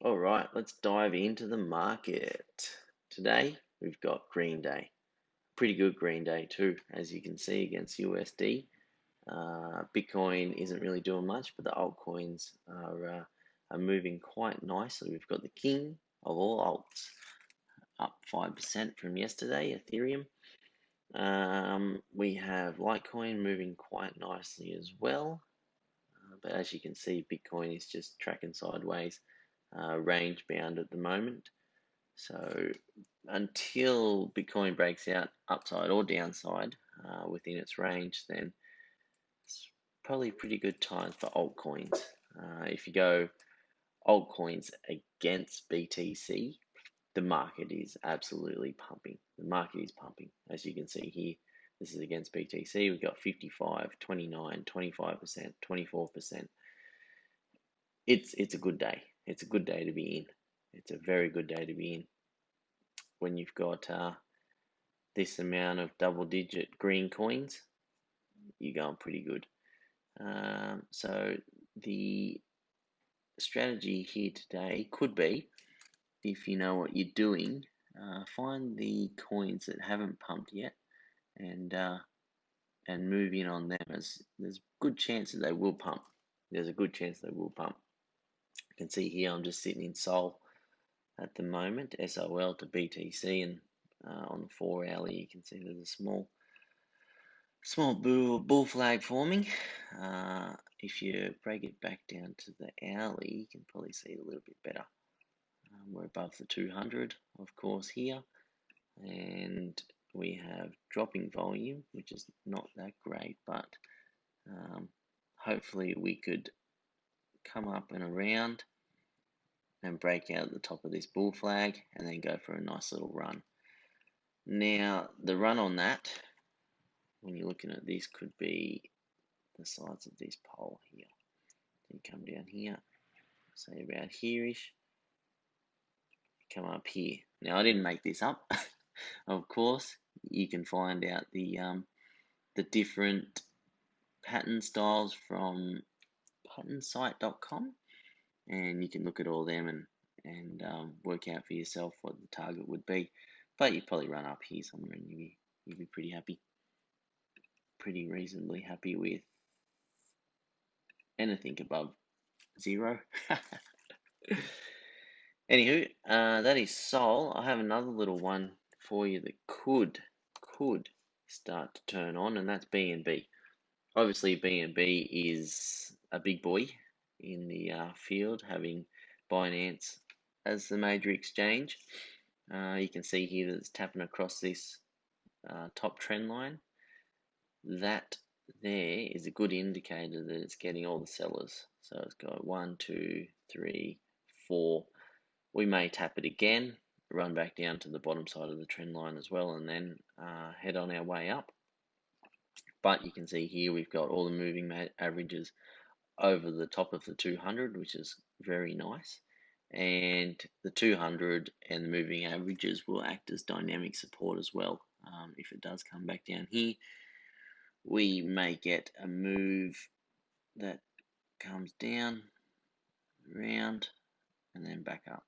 All right, let's dive into the market. Today, we've got Green Day. Pretty good Green Day too, as you can see against USD. Bitcoin isn't really doing much, but the altcoins are moving quite nicely. We've got the king of all alts up 5% from yesterday, Ethereum. We have Litecoin moving quite nicely as well. But as you can see, Bitcoin is just tracking sideways, range bound at the moment. So until Bitcoin breaks out upside or downside within its range, then it's probably pretty good time for altcoins. If you go altcoins against BTC, the market is absolutely pumping. The market is pumping. As you can see here, this is against BTC. We've got 55, 29, 25%, 24%. It's a good day. It's a good day to be in. It's a very good day to be in when you've got this amount of double-digit green coins. You're going pretty good. So the strategy here today could be, if you know what you're doing, find the coins that haven't pumped yet and move in on them. As there's a good chance that they will pump. There's a good chance they will pump. You can see here I'm just sitting in Sol at the moment, SOL to BTC, and on the 4 hourly you can see there's a small bull flag forming. If you break it back down to the hourly, you can probably see it a little bit better. We're above the 200, of course, here, and we have dropping volume, which is not that great, but hopefully we could come up and around and break out at the top of this bull flag and then go for a nice little run. Now, the run on that, when you're looking at this, could be the size of this pole here. You come down here, say about here-ish, come up here. Now, I didn't make this up, of course. You can find out the different pattern styles from patternsite.com, and you can look at all them and work out for yourself what the target would be. But you'd probably run up here somewhere and you'd be pretty happy, pretty reasonably happy with anything above 0. Anywho, that is Sol. I have another little one for you that could start to turn on, and that's BNB. Obviously, BNB is a big boy in the field, having Binance as the major exchange. You can see here that it's tapping across this top trend line. That there is a good indicator that it's getting all the sellers. So it's got 1, 2, 3, 4. We may tap it again, run back down to the bottom side of the trend line as well, and then head on our way up. But you can see here we've got all the moving averages over the top of the 200, which is very nice. And the 200 and the moving averages will act as dynamic support as well. If it does come back down here, we may get a move that comes down, around, and then back up,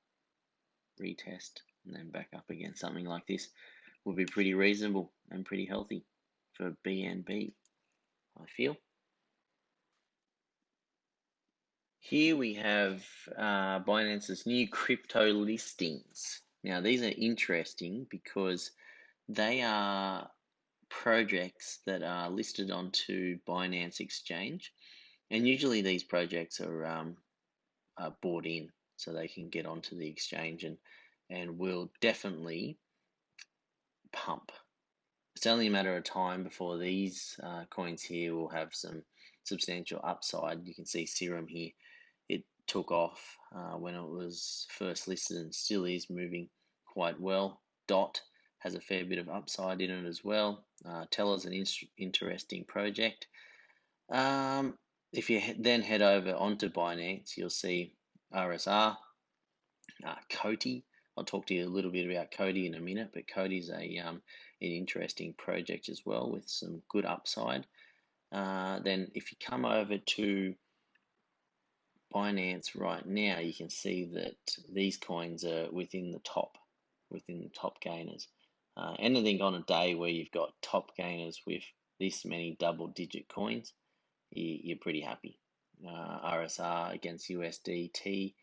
retest, and then back up again. Something like this will be pretty reasonable and pretty healthy for BNB, I feel. Here we have Binance's new crypto listings. Now, these are interesting because they are projects that are listed onto Binance Exchange, and usually these projects are bought in so they can get onto the exchange and will definitely pump. It's only a matter of time before these coins here will have some substantial upside. You can see Serum here. It took off when it was first listed and still is moving quite well. DOT has a fair bit of upside in it as well. Teller's an interesting project. If you then head over onto Binance, you'll see RSR, Coti. I'll talk to you a little bit about Coti in a minute, but Coti's an interesting project as well with some good upside. Then if you come over to Binance right now, you can see that these coins are within the top gainers. Anything on a day where you've got top gainers with this many double-digit coins, you're pretty happy. RSR against USDT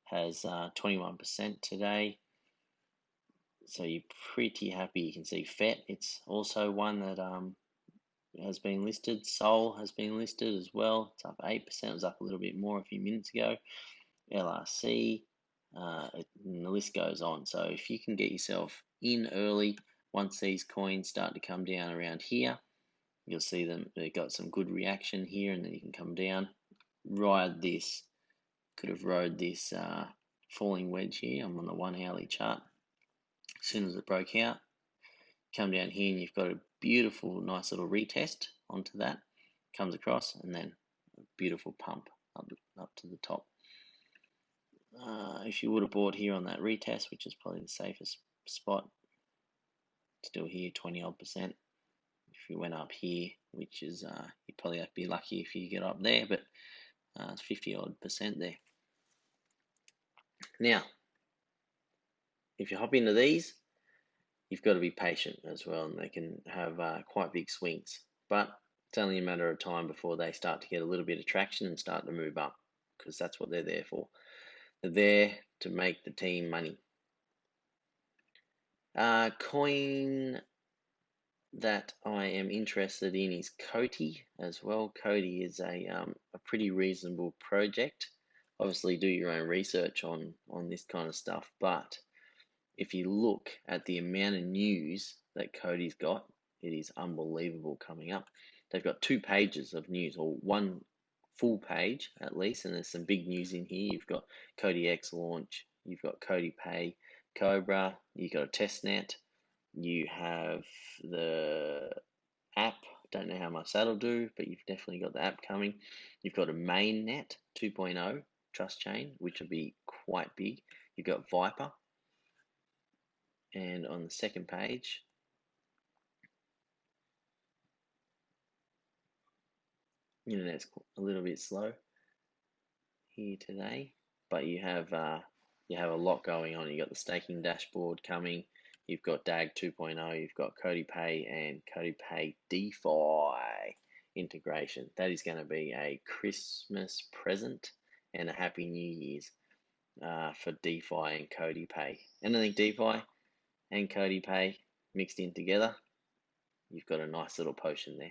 has 21% today, so you're pretty happy. You can see FET, it's also one that has been listed. Sol has been listed as well. It's up 8%. It was up a little bit more a few minutes ago. LRC, and the list goes on. So if you can get yourself in early, once these coins start to come down around here, you'll see them. They got some good reaction here, and then you can come down, ride this. Could have rode this falling wedge here. I'm on the 1 hourly chart. As soon as it broke out, come down here, and you've got a beautiful, nice little retest onto that. Comes across, and then a beautiful pump up to the top. If you would have bought here on that retest, which is probably the safest spot, still here 20 odd percent. If you went up here, which is you probably have to be lucky if you get up there, but it's 50 odd percent there. Now, if you hop into these, you've got to be patient as well, and they can have quite big swings. But it's only a matter of time before they start to get a little bit of traction and start to move up, because that's what they're there for. They're there to make the team money. Coin that I am interested in is Coti as well. Coti is a pretty reasonable project. Obviously, do your own research on this kind of stuff, but if you look at the amount of news that Coti's got, it is unbelievable coming up. They've got 2 pages of news, or 1 full page at least, and there's some big news in here. You've got Coti X launch, you've got Coti Pay, Cobra, you've got a testnet, you have the app. Don't know how much that'll do, but you've definitely got the app coming. You've got a mainnet 2.0 trust chain, which will be quite big. You've got Viper, and on the second page, internet's a little bit slow here today, but you have a lot going on. You've got the staking dashboard coming. You've got DAG 2.0. You've got Coti Pay and Coti Pay DeFi integration. That is going to be a Christmas present and a Happy New Year's for DeFi and Coti Pay. Anything DeFi and Coti Pay mixed in together, you've got a nice little potion there.